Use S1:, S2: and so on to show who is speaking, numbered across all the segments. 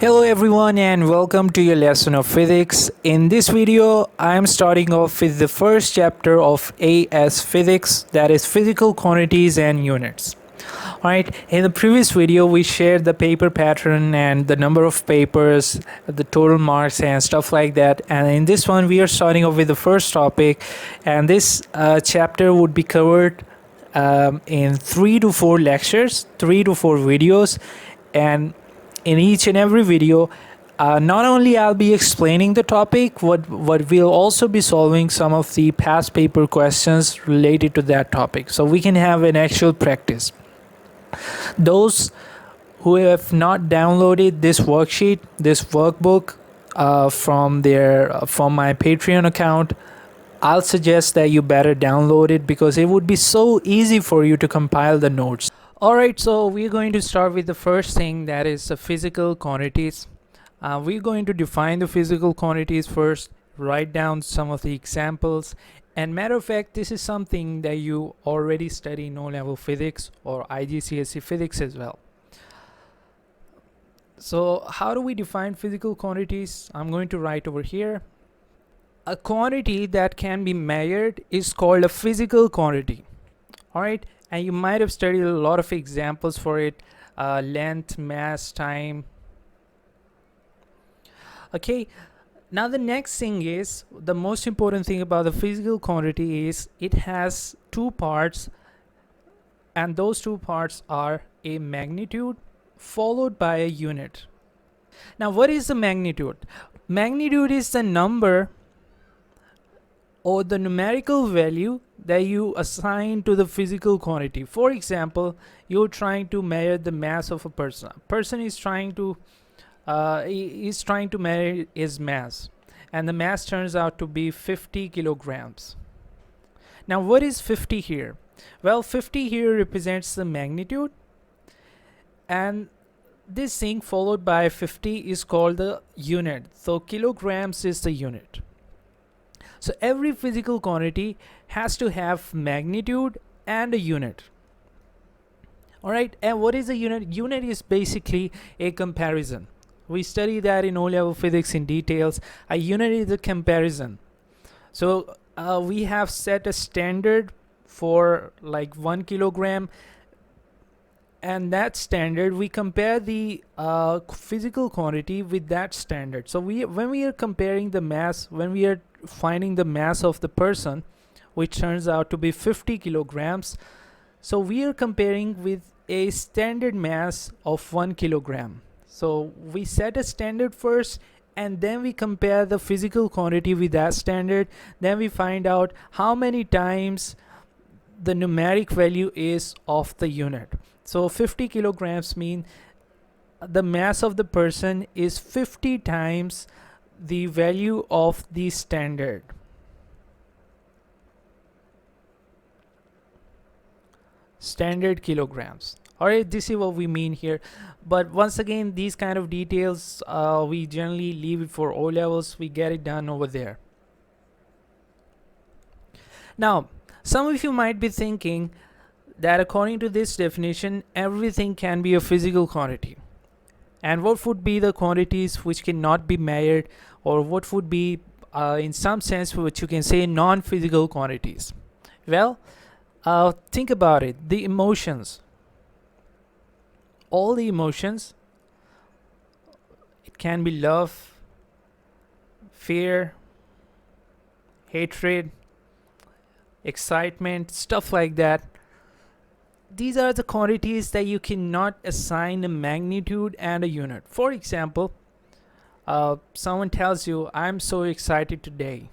S1: Hello everyone and welcome to your lesson of physics. In this video, I am starting off with the first chapter of AS Physics, that is physical quantities and units. Alright, in the previous video we shared the paper pattern and the number of papers, the total marks and stuff like that, and in this one we are starting off with the first topic, and this chapter would be covered in 3 to 4 lectures, 3 to 4 videos, and in each and every video, not only I'll be explaining the topic, what we'll also be solving some of the past paper questions related to that topic, so we can have an actual practice. Those who have not downloaded this worksheet, this workbook from my Patreon account, I'll suggest that you better download it because it would be so easy for you to compile the notes. Alright, so we're going to start with the first thing, that is the physical quantities. We're going to define the physical quantities first, write down some of the examples, and matter of fact, this is something that you already study in O-level physics or IGCSE physics as well. So how do we define physical quantities? I'm going to write over here. A quantity that can be measured is called a physical quantity. Alright, and you might have studied a lot of examples for it, length, mass, time. Okay, now the next thing is, the most important thing about the physical quantity is it has two parts, and those two parts are a magnitude followed by a unit. Now what is the magnitude? Magnitude is the number or the numerical value that you assign to the physical quantity. For example, you're trying to measure the mass of a person. A person is trying to measure his mass, and the mass turns out to be 50 kilograms. Now what is 50 here? Well, 50 here represents the magnitude, and this thing followed by 50 is called the unit. So kilograms is the unit. So every physical quantity has to have magnitude and a unit. Alright, and what is a unit? Unit is basically a comparison. We study that in O-level physics in details. A unit is a comparison. So we have set a standard for like 1 kilogram, and that standard, we compare the physical quantity with that standard. So when we are comparing the mass, when we are finding the mass of the person, which turns out to be 50 kilograms, so we are comparing with a standard mass of 1 kilogram. So we set a standard first, and then we compare the physical quantity with that standard. Then we find out how many times the numeric value is of the unit. So 50 kilograms mean the mass of the person is 50 times the value of the standard. Standard kilograms. Alright, this is what we mean here. But once again, these kind of details we generally leave it for O levels. We get it done over there. Now, some of you might be thinking that according to this definition, everything can be a physical quantity. And what would be the quantities which cannot be measured, or what would be in some sense which you can say non-physical quantities? Well, think about it. The emotions, all the emotions, it can be love, fear, hatred, excitement, stuff like that. These are the quantities that you cannot assign a magnitude and a unit. For example, someone tells you, I'm so excited today.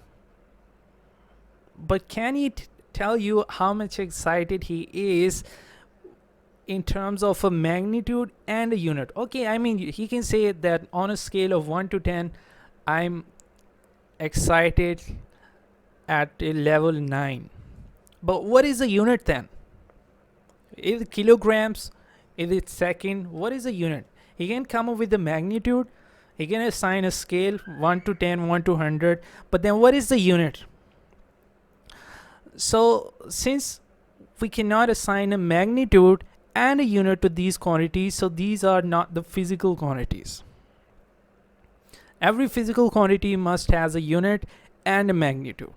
S1: But can he tell you how much excited he is in terms of a magnitude and a unit? Okay, I mean, he can say that on a scale of 1 to 10, I'm excited at a level 9. But what is the unit then? Is it kilograms? Is it second? What is the unit? He can come up with the magnitude. He can assign a scale 1 to 10, 1 to 100. But then what is the unit? So since we cannot assign a magnitude and a unit to these quantities, so these are not the physical quantities. Every physical quantity must has a unit and a magnitude.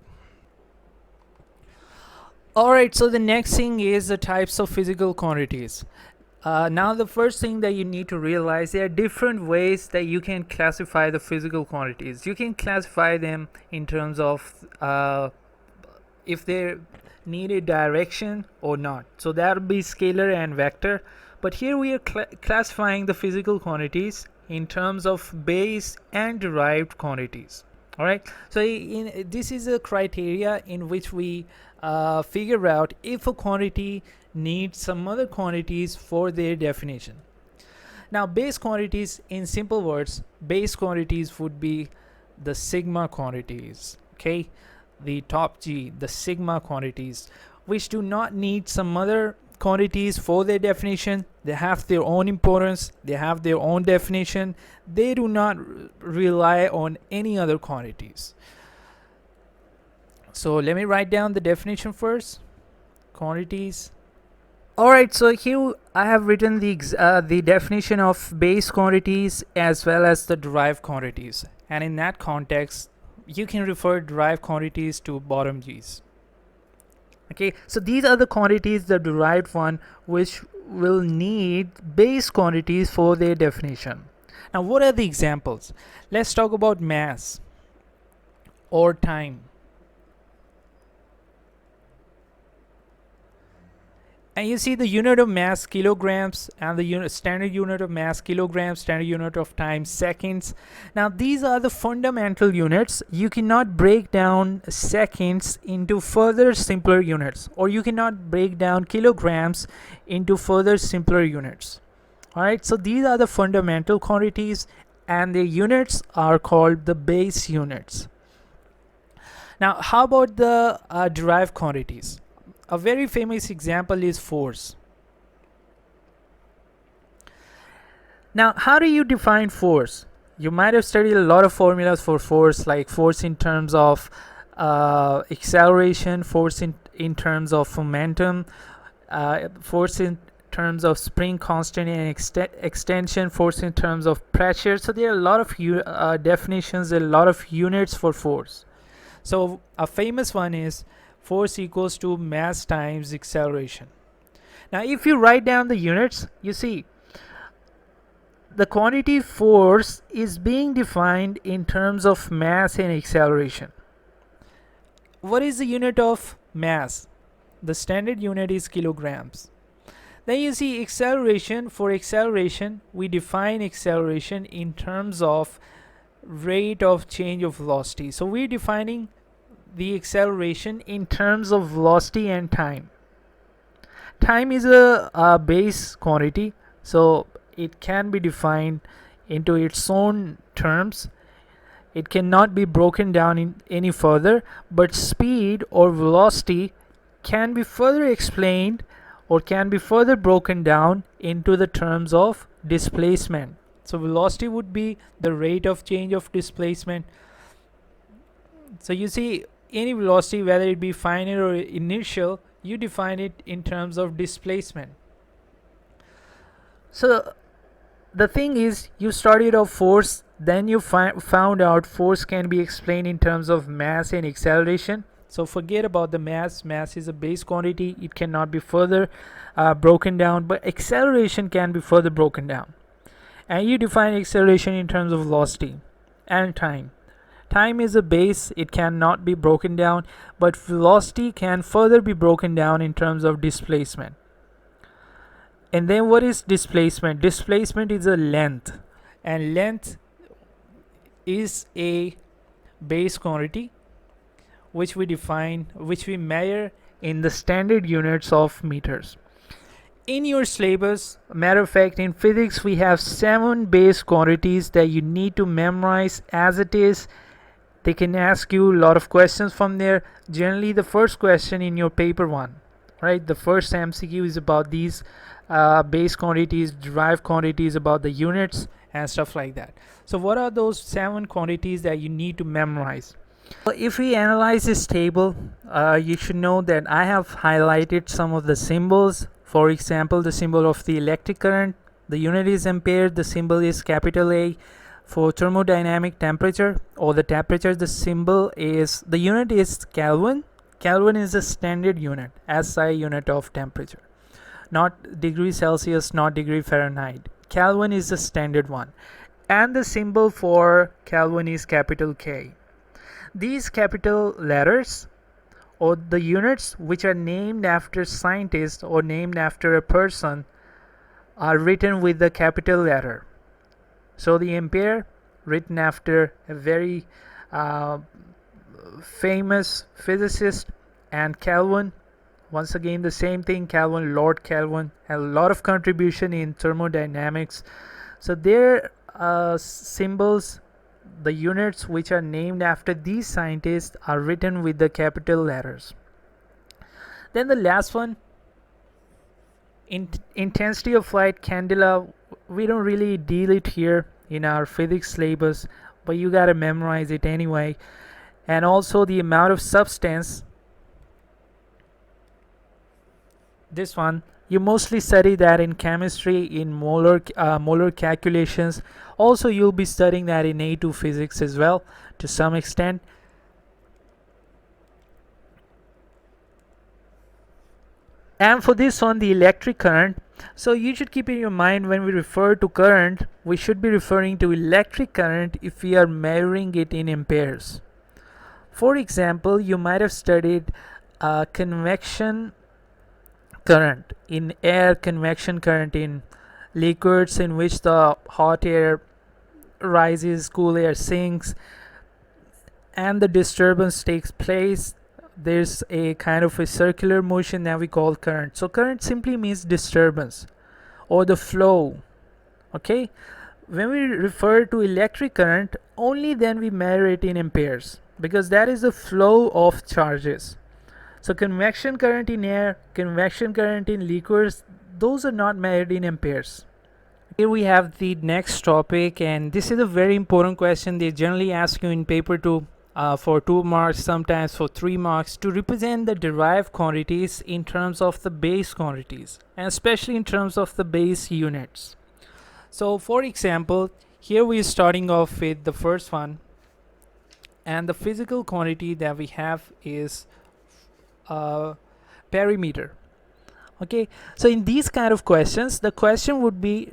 S1: Alright, so the next thing is the types of physical quantities. Now the first thing that you need to realize, there are different ways that you can classify the physical quantities. You can classify them in terms of if they need a direction or not. So that would be scalar and vector. But here we are classifying the physical quantities in terms of base and derived quantities. Alright, so this is a criteria in which we figure out if a quantity needs some other quantities for their definition. Now, base quantities, in simple words, base quantities would be the sigma quantities, okay? The top G, the sigma quantities, which do not need some other quantities for their definition. They have their own importance, they have their own definition, they do not rely on any other quantities. So let me write down the definition first. Quantities. Alright, so here I have written the definition of base quantities as well as the derived quantities, and in that context you can refer derived quantities to bottom G's. Okay, so these are the quantities, the derived one, which will need base quantities for their definition. Now, what are the examples? Let's talk about mass or time. And you see the unit of mass kilograms, and the standard unit of mass kilograms, standard unit of time seconds. Now these are the fundamental units. You cannot break down seconds into further simpler units, or you cannot break down kilograms into further simpler units. Alright, so these are the fundamental quantities, and the units are called the base units. Now how about the derived quantities? A very famous example is force. Now, how do you define force? You might have studied a lot of formulas for force, like force in terms of acceleration, force in terms of momentum, force in terms of spring constant and extension, force in terms of pressure. So there are a lot of definitions, a lot of units for force. So a famous one is force equals to mass times acceleration. Now if you write down the units, you see the quantity force is being defined in terms of mass and acceleration. What is the unit of mass? The standard unit is kilograms. Then you see acceleration. For acceleration, we define acceleration in terms of rate of change of velocity. So we're defining the acceleration in terms of velocity and time. Time is a base quantity, so it can be defined into its own terms. It cannot be broken down in any further, but speed or velocity can be further explained or can be further broken down into the terms of displacement. So velocity would be the rate of change of displacement. So you see, any velocity, whether it be final or initial, you define it in terms of displacement. So the thing is, you started off force, then you found out force can be explained in terms of mass and acceleration. So forget about the mass. Mass is a base quantity, it cannot be further broken down, but acceleration can be further broken down. And you define acceleration in terms of velocity and time. Time is a base, it cannot be broken down, but velocity can further be broken down in terms of displacement. And then what is displacement? Displacement is a length, and length is a base quantity which we define, which we measure in the standard units of meters. In your syllabus, matter of fact, in physics we have 7 base quantities that you need to memorize as it is. They can ask you a lot of questions from there. Generally, the first question in your paper 1, right? The first MCQ is about these base quantities, derived quantities, about the units and stuff like that. So what are those 7 quantities that you need to memorize? Well, if we analyze this table, you should know that I have highlighted some of the symbols. For example, the symbol of the electric current, the unit is ampere, the symbol is capital A. For thermodynamic temperature or the temperature, the unit is Kelvin. Kelvin is the standard unit, SI unit of temperature, not degree Celsius, not degree Fahrenheit. Kelvin is the standard one, and the symbol for Kelvin is capital K. These capital letters or the units which are named after scientists or named after a person are written with the capital letter. So the ampere, written after a very famous physicist, and Kelvin, once again the same thing, Kelvin, Lord Kelvin, had a lot of contribution in thermodynamics. So their symbols, the units which are named after these scientists, are written with the capital letters. Then the last one, intensity of light, candela. We don't really deal it here in our physics syllabus, but you gotta memorize it anyway. And also the amount of substance. This one you mostly study that in chemistry, in molar calculations. Also you'll be studying that in A2 physics as well to some extent. And for this one, the electric current. So you should keep in your mind, when we refer to current, we should be referring to electric current if we are measuring it in amperes. For example, you might have studied convection current in air, convection current in liquids in which the hot air rises, cool air sinks, and the disturbance takes place. There's a kind of a circular motion that we call current. So current simply means disturbance or the flow. Okay, when we refer to electric current, only then we measure it in amperes, because that is the flow of charges. So convection current in air, convection current in liquids, those are not measured in amperes. Here we have the next topic, and this is a very important question. They generally ask you in paper 2 for 2 marks, sometimes for 3 marks, to represent the derived quantities in terms of the base quantities, and especially in terms of the base units. So for example, here we are starting off with the first one, and the physical quantity that we have is perimeter. Okay, so in these kind of questions, the question would be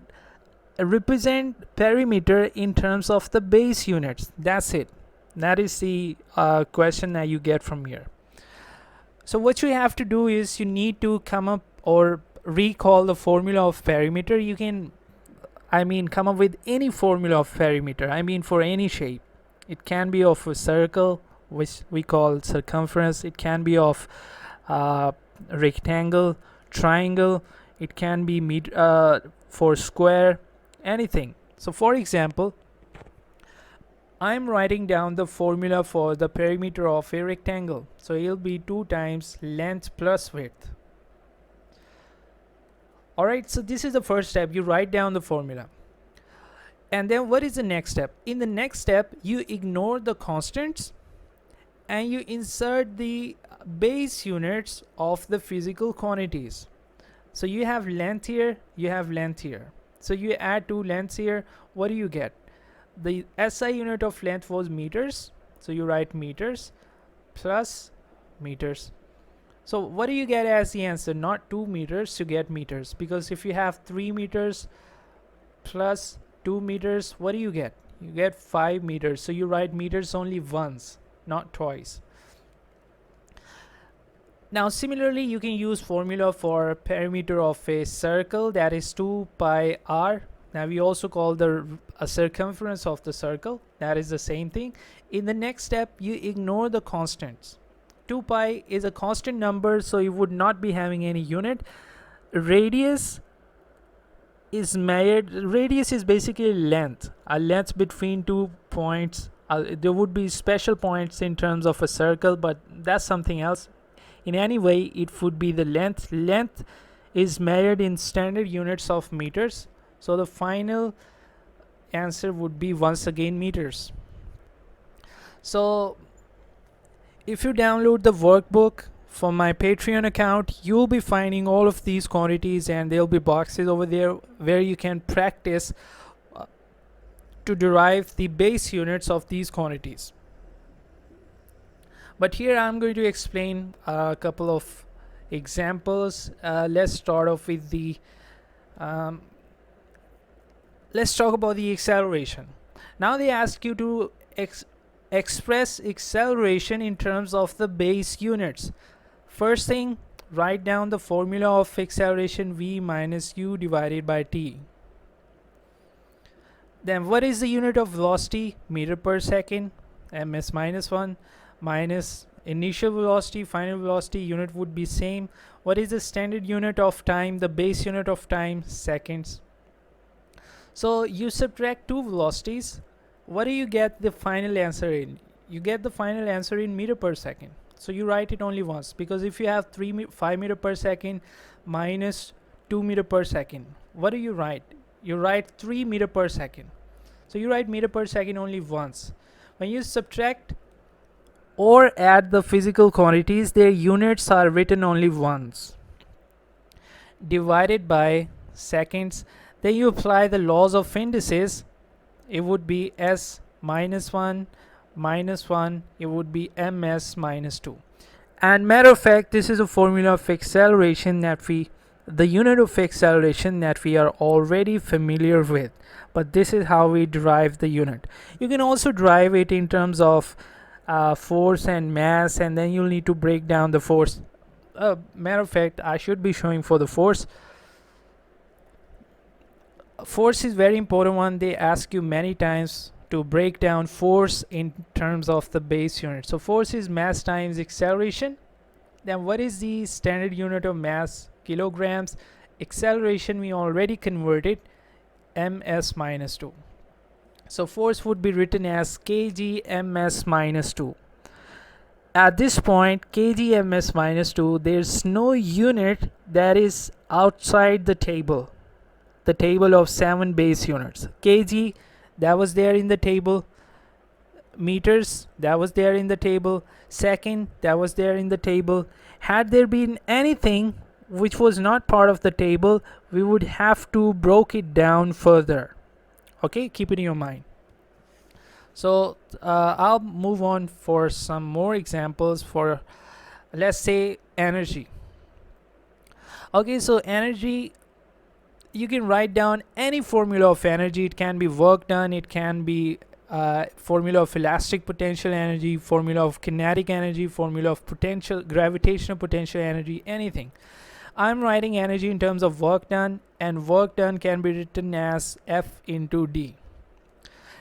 S1: represent perimeter in terms of the base units. That's it. That is the question that you get from here. So what you have to do is you need to come up or recall the formula of perimeter. You can, come up with any formula of perimeter. For any shape. It can be of a circle, which we call circumference. It can be of rectangle, triangle. It can be for square, anything. So for example, I'm writing down the formula for the perimeter of a rectangle. So it'll be 2 times length plus width. Alright, so this is the first step. You write down the formula. And then what is the next step? In the next step, you ignore the constants and you insert the base units of the physical quantities. So you have length here, you have length here. So you add 2 lengths here. What do you get? The SI unit of length was meters, so you write meters plus meters. So what do you get as the answer? Not 2 meters, you get meters, because if you have 3 meters plus 2 meters, what do you get? You get 5 meters. So you write meters only once, not twice. Now similarly, you can use formula for perimeter of a circle, that is 2 pi r. Now we also call the circumference of the circle, that is the same thing. In the next step, you ignore the constants. 2 pi is a constant number, so you would not be having any unit. Radius is measured. Radius is basically length, a length between 2 points. There would be special points in terms of a circle, but that's something else. In any way, it would be the length. Length is measured in standard units of meters. So the final answer would be once again meters. So if you download the workbook from my Patreon account, you'll be finding all of these quantities, and there'll be boxes over there where you can practice to to derive the base units of these quantities. But here I'm going to explain a couple of examples. Let's start off with the let's talk about the acceleration. Now they ask you to express acceleration in terms of the base units. First thing, write down the formula of acceleration: v minus u divided by t. Then what is the unit of velocity? Meter per second, ms minus 1, minus initial velocity, final velocity, unit would be same. What is the standard unit of time? The base unit of time, seconds. So you subtract two velocities. What do you get the final answer in? You get the final answer in meter per second. So you write it only once, because if you have 5 meter per second minus 2 meter per second, what do you write? You write 3 meter per second. So you write meter per second only once. When you subtract or add the physical quantities, their units are written only once. Divided by seconds. Then you apply the laws of indices. It would be s minus 1 minus 1. It would be ms minus 2. And matter of fact, this is a formula of acceleration that the unit of acceleration that we are already familiar with. But this is how we derive the unit. You can also derive it in terms of force and mass, and then you'll need to break down the force. Matter of fact, I should be showing for the force. Force is very important one. They ask you many times to break down force in terms of the base unit. So force is mass times acceleration. Then what is the standard unit of mass? Kilograms. Acceleration we already converted, ms minus 2. So force would be written as kg ms minus 2. At this point, kg ms minus 2, there's no unit that is outside the table of 7 base units. Kg, that was there in the table. Meters, that was there in the table. Second, that was there in the table. Had there been anything which was not part of the table, we would have to broke it down further. Okay, keep it in your mind. So I'll move on for some more examples for, let's say, energy. Okay, so energy, you can write down any formula of energy. It can be work done, it can be formula of elastic potential energy, formula of kinetic energy, formula of gravitational potential energy, anything. I'm writing energy in terms of work done, and work done can be written as F into D.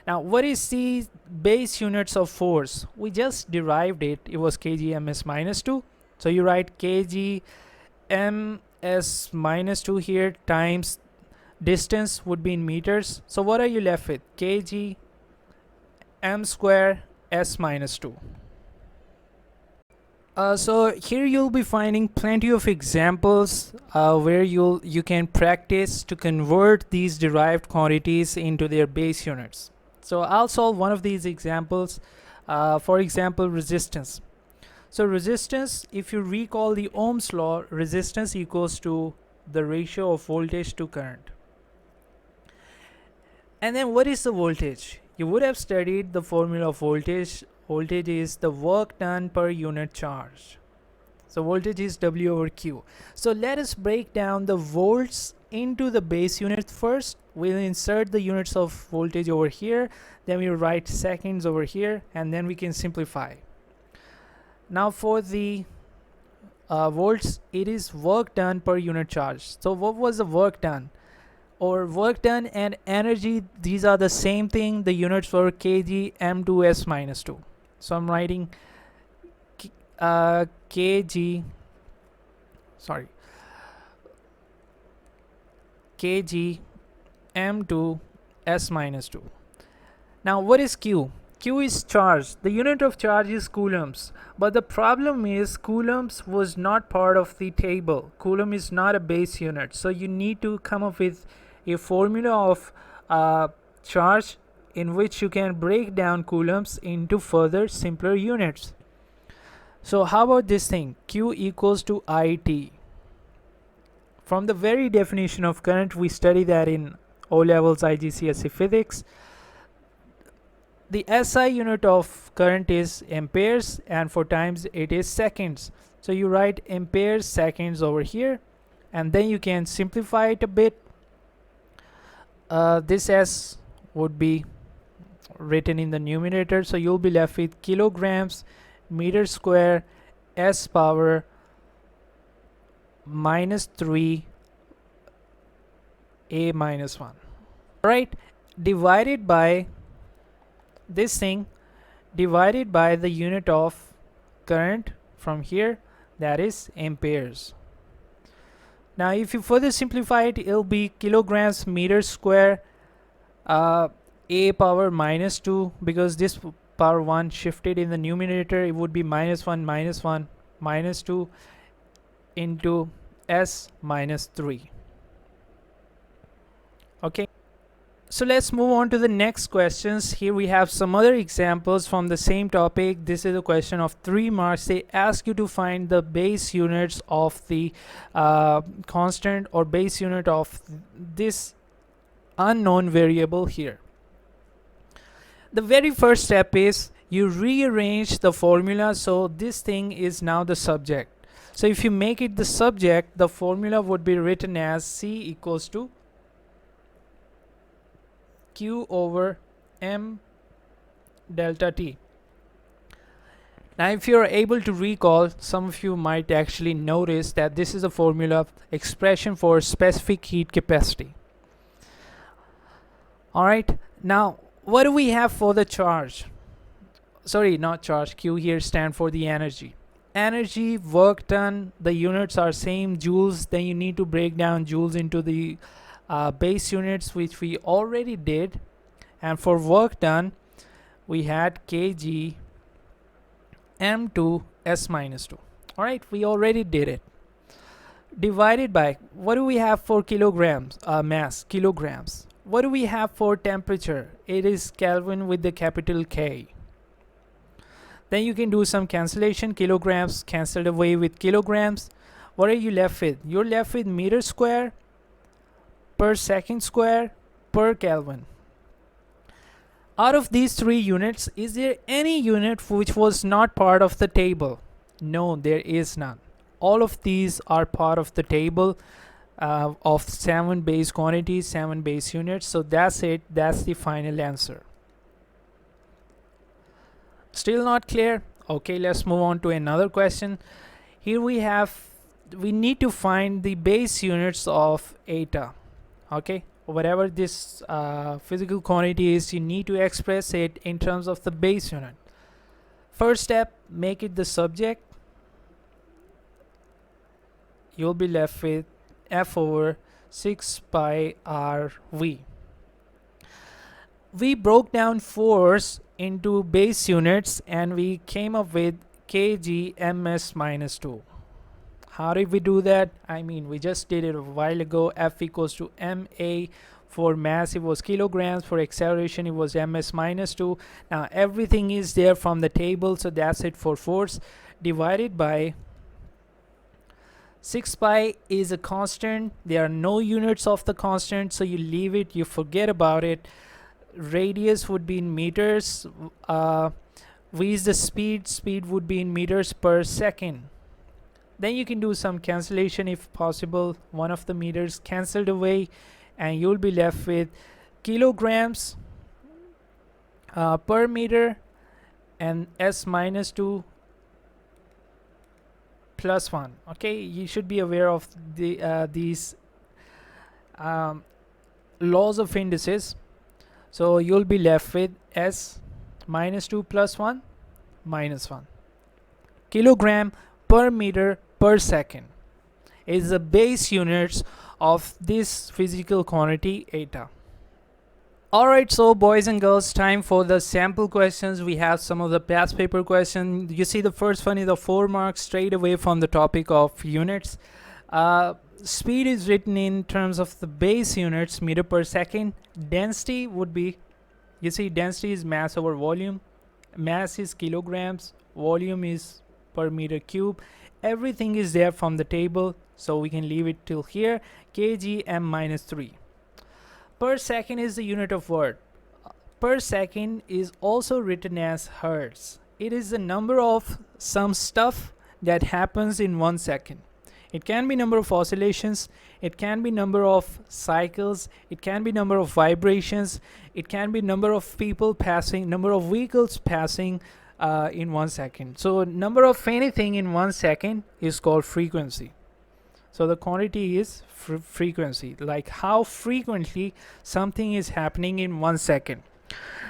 S1: Now, what is the base units of force? We just derived it. It was kg ms minus 2. So you write kg ms minus 2 here times distance would be in meters. So what are you left with? Kg m square s minus 2. So here you'll be finding plenty of examples where you can practice to convert these derived quantities into their base units. So I'll solve one of these examples. For example, resistance. So resistance, if you recall the Ohm's law, resistance equals to the ratio of voltage to current. And then what is the voltage? You would have studied the formula of voltage. Voltage is the work done per unit charge. So voltage is W over Q. So let us break down the volts into the base unit first. We'll insert the units of voltage over here. Then we'll write seconds over here, and then we can simplify. Now for the volts, it is work done per unit charge. So what was the work done? Or work done and energy, these are the same thing. The units were kg m2s minus 2. So I'm writing kg m2 s minus 2. Now what is q? Q is charge. The unit of charge is coulombs, but the problem is coulombs was not part of the table. Coulomb is not a base unit, so you need to come up with a formula of charge in which you can break down coulombs into further simpler units. So how about this thing? Q equals to IT. From the very definition of current, we study that in O levels IGCSE physics. The SI unit of current is amperes, and for times it is seconds. So you write amperes seconds over here, and then you can simplify it a bit. This S would be written in the numerator, so you'll be left with kilograms meter square S power minus 3 A minus 1. Alright, divided by this thing, divided by the unit of current from here, that is amperes. Now if you further simplify it, it'll be kilograms meter square A power minus 2, because this power 1 shifted in the numerator, it would be minus 1 minus 2 into S minus 3. Okay, so let's move on to the next questions. Here we have some other examples from the same topic. This is a question of 3 marks. They ask you to find the base units of the constant or base unit of this unknown variable here. The very first step is you rearrange the formula, so this thing is now the subject. So if you make it the subject, the formula would be written as C equals to Q over M delta T. Now if you're able to recall, some of you might actually notice that this is a formula expression for specific heat capacity. Alright, now what do we have for the charge? Sorry, not charge. Q here stand for the energy. Energy, work done, the units are same, joules. Then you need to break down joules into the base units, which we already did. And for work done, we had kg m2 s minus 2. All right, we already did it. Divided by, what do we have for kilograms? Mass, kilograms. What do we have for temperature? It is Kelvin with the capital K. Then you can do some cancellation. Kilograms cancelled away with kilograms. What are you left with? You're left with meter square per second square per Kelvin. Out of these 3 units, is there any unit which was not part of the table? No, there is none. All of these are part of the table of 7 base quantities, 7 base units. So that's it. That's the final answer. Still not clear? Okay, let's move on to another question. Here we need to find the base units of eta. Okay, whatever this physical quantity is, you need to express it in terms of the base unit. First step, make it the subject. You'll be left with F over 6 pi r V. We broke down force into base units and we came up with kg ms minus 2. How did we do that? I mean, we just did it a while ago. F equals to ma. For mass it was kilograms, for acceleration it was ms minus 2. Now everything is there from the table, so that's it for force. Divided by 6 pi is a constant. There are no units of the constant, so you leave it, you forget about it. Radius would be in meters. V is the speed would be in meters per second. Then you can do some cancellation if possible. One of the meters cancelled away and you'll be left with kilograms per meter and s minus 2 plus 1. Okay, you should be aware of these laws of indices. So you'll be left with s minus 2 plus 1 minus 1. Kilogram per meter per second is the base units of this physical quantity eta. Alright, so boys and girls, time for the sample questions. We have some of the past paper questions. You see the first one is the 4 marks straight away from the topic of units. Speed is written in terms of the base units, meter per second. Density would be, you see, density is mass over volume. Mass is kilograms, volume is per meter cube. Everything is there from the table, so we can leave it till here. Kg m minus 3. Per second is the unit of work. per second is also written as hertz. It is the number of some stuff that happens in 1 second. It can be number of oscillations, it can be number of cycles, it can be number of vibrations, it can be number of people passing, number of vehicles passing in 1 second. So number of anything in 1 second is called frequency. So the quantity is frequency, like how frequently something is happening in 1 second.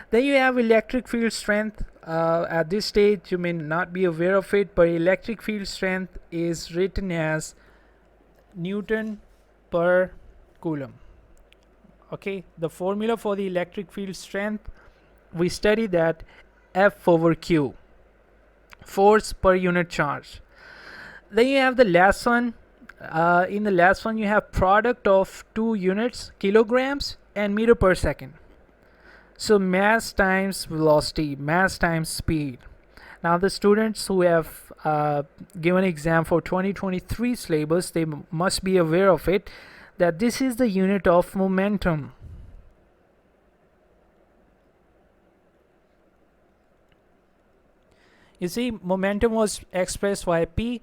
S1: Then you have electric field strength. At this stage you may not be aware of it, but electric field strength is written as Newton per coulomb. Okay, the formula for the electric field strength, we study that F over Q, force per unit charge. Then you have the last one. In the last one you have product of two units, kilograms and meter per second. So mass times velocity, mass times speed. Now the students who have given exam for 2023 syllabus, they must be aware of it, that this is the unit of momentum. You see, momentum was expressed by P,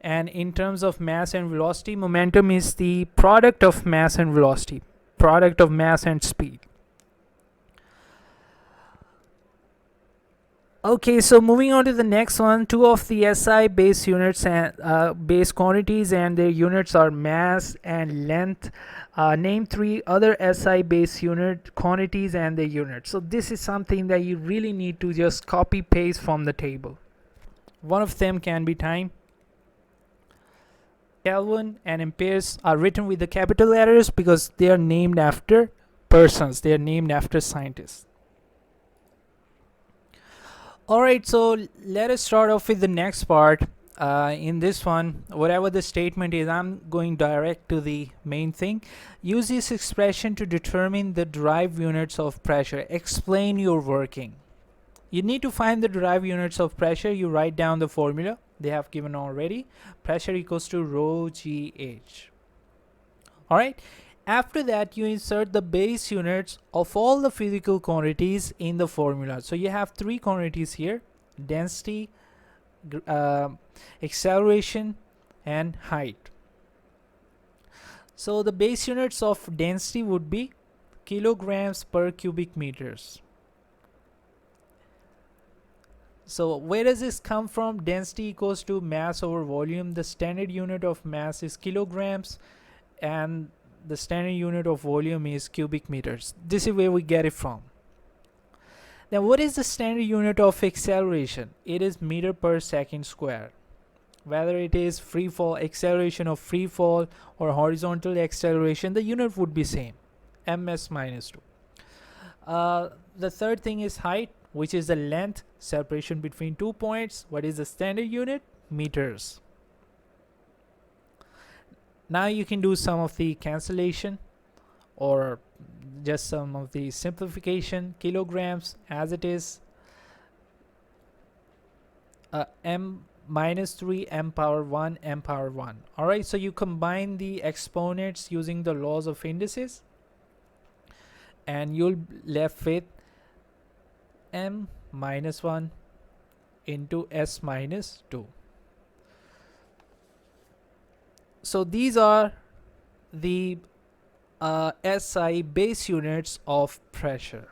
S1: and in terms of mass and velocity, momentum is the product of mass and velocity, product of mass and speed. Okay, so moving on to the next one, two of the SI base units and base quantities and their units are mass and length. Name three other SI base unit quantities and their units. So this is something that you really need to just copy paste from the table. One of them can be time. Kelvin and amperes are written with the capital letters because they are named after persons, they are named after scientists. Alright, so let us start off with the next part. In this one, whatever the statement is, I'm going direct to the main thing. Use this expression to determine the derived units of pressure. Explain your working. You need to find the derived units of pressure. You write down the formula they have given already. Pressure equals to rho GH. Alright. After that, you insert the base units of all the physical quantities in the formula. So you have three quantities here: density, acceleration, and height. So the base units of density would be kilograms per cubic meters. So where does this come from? Density equals to mass over volume. The standard unit of mass is kilograms, and the standard unit of volume is cubic meters. This is where we get it from. Now what is the standard unit of acceleration? It is meter per second square. Whether it is free fall, acceleration of free fall, or horizontal acceleration, the unit would be same, ms minus 2. The third thing is height, which is the length, separation between 2 points. What is the standard unit? Meters. Now you can do some of the cancellation or just some of the simplification. Kilograms as it is m minus 3 m power 1 m power 1. Alright, so you combine the exponents using the laws of indices and you'll left with m minus 1 into s minus 2. So these are the SI base units of pressure.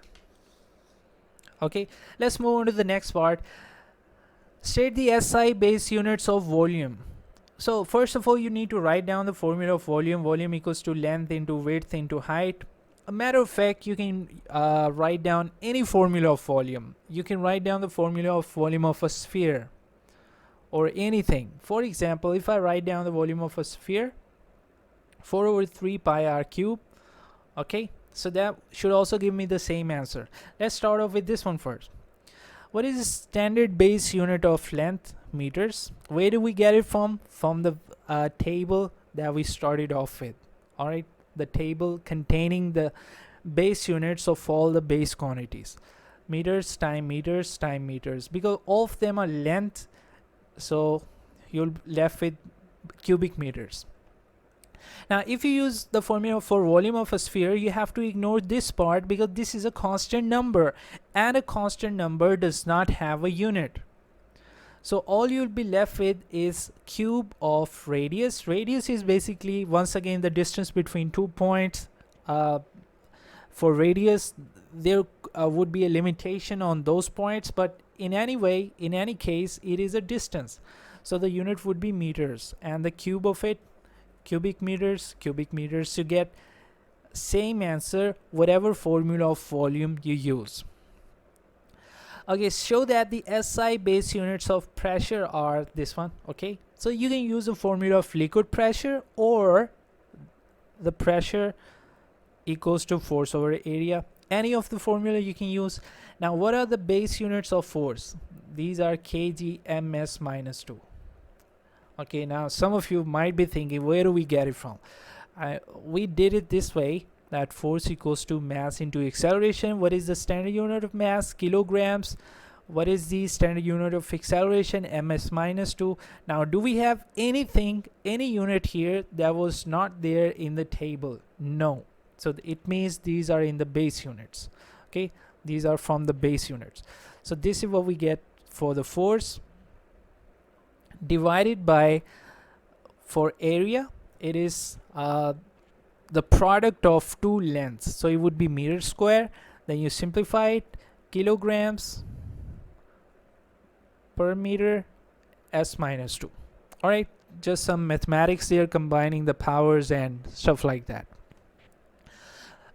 S1: Okay, let's move on to the next part. State the SI base units of volume. So first of all, you need to write down the formula of volume. Volume equals to length into width into height. A matter of fact, you can write down any formula of volume. You can write down the formula of volume of a sphere or anything. For example, if I write down the volume of a sphere, 4 over 3 pi r cube. Okay, so that should also give me the same answer. Let's start off with this one first. What is the standard base unit of length? Meters. Where do we get it from? From the table that we started off with. Alright, the table containing the base units of all the base quantities. Meters time meters time meters, because all of them are length, so you'll left with cubic meters. Now, if you use the formula for volume of a sphere, you have to ignore this part because this is a constant number, and a constant number does not have a unit. So all you'll be left with is cube of radius. Radius is basically, once again, the distance between 2 points. For radius, there would be a limitation on those points, but in any case, it is a distance. So the unit would be meters, and the cube of it, cubic meters. You get same answer whatever formula of volume you use. Okay, show that the SI base units of pressure are this one. Okay, so you can use the formula of liquid pressure, or the pressure equals to force over area. Any of the formula you can use. Now, what are the base units of force? These are kg ms minus 2. Okay, now some of you might be thinking, where do we get it from? We did it this way, that force equals to mass into acceleration. What is the standard unit of mass? Kilograms. What is the standard unit of acceleration? ms minus 2. Now, do we have any unit here that was not there in the table? No. So it means these are in the base units. Okay, these are from the base units. So this is what we get for the force, divided by, for area, it is the product of two lengths. So it would be meter square. Then you simplify it, kilograms per meter, s minus 2. All right, just some mathematics here, combining the powers and stuff like that.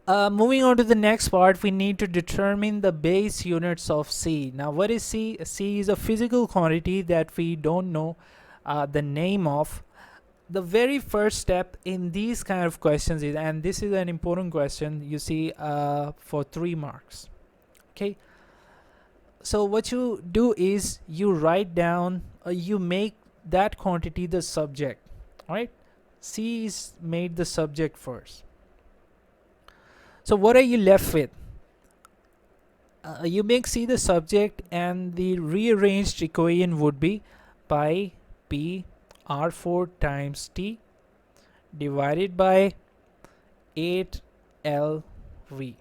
S1: Moving on to the next part, we need to determine the base units of C. Now, what is C? C is a physical quantity that we don't know the name of. The very first step in these kind of questions is, and this is an important question, you see, for 3 marks. Okay, so what you do is you write down, you make that quantity the subject. All right, C is made the subject first. So what are you left with? You make C the subject, and the rearranged equation would be pi p r4 times t divided by 8 lv.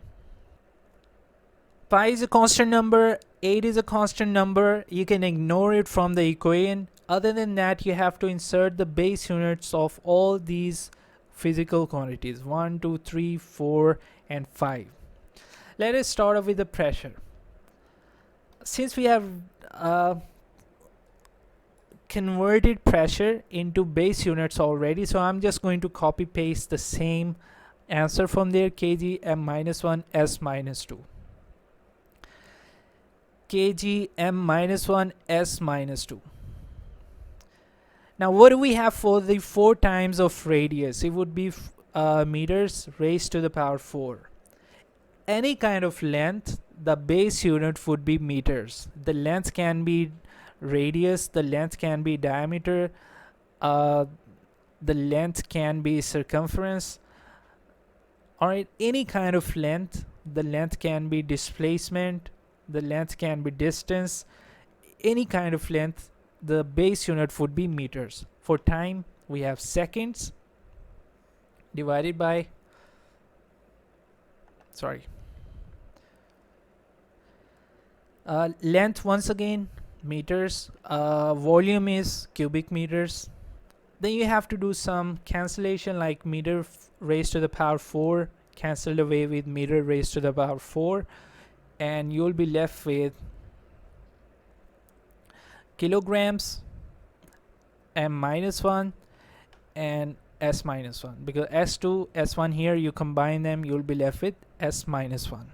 S1: Pi is a constant number, 8 is a constant number. You can ignore it from the equation. Other than that, you have to insert the base units of all these physical quantities, 1, 2, 3, 4, and 5. Let us start off with the pressure. Since we have converted pressure into base units already, so I'm just going to copy paste the same answer from there, kg m minus 1 s minus 2. kg m minus 1 s minus 2. Now, what do we have for the 4 times of radius? It would be meters raised to the power 4. Any kind of length, the base unit would be meters. The length can be radius, the length can be diameter, the length can be circumference. All right, any kind of length, the length can be displacement, the length can be distance, any kind of length, the base unit would be meters. For time, we have seconds divided by, length, once again, meters, volume is cubic meters. Then you have to do some cancellation, like meter raised to the power 4 cancelled away with meter raised to the power 4, and you'll be left with kilograms m minus 1 and s minus 1, because s2 s1 here, you combine them, you'll be left with s minus 1.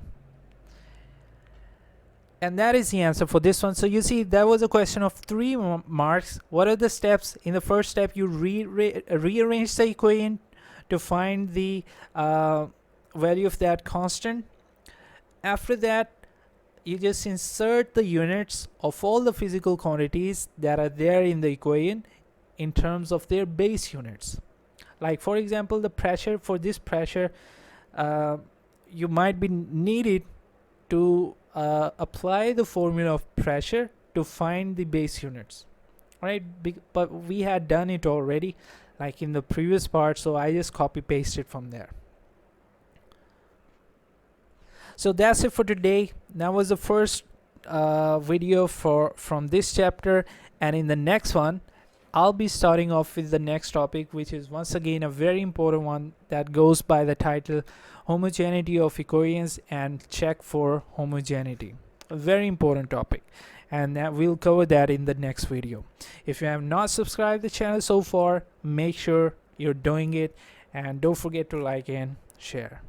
S1: And that is the answer for this one. So you see, that was a question of 3 marks. What are the steps? In the first step, you rearrange the equation to find the value of that constant. After that, you just insert the units of all the physical quantities that are there in the equation in terms of their base units. Like, for example, the pressure. For this pressure, you might be needed to apply the formula of pressure to find the base units. Right? But we had done it already. like in the previous part, so I just copy paste it from there. So that's it for today. That was the first video from this chapter, and in the next one I'll be starting off with the next topic, which is once again a very important one that goes by the title homogeneity of equations and check for homogeneity. A very important topic, and that we'll cover that in the next video. If you have not subscribed the channel so far, make sure you're doing it, and don't forget to like and share.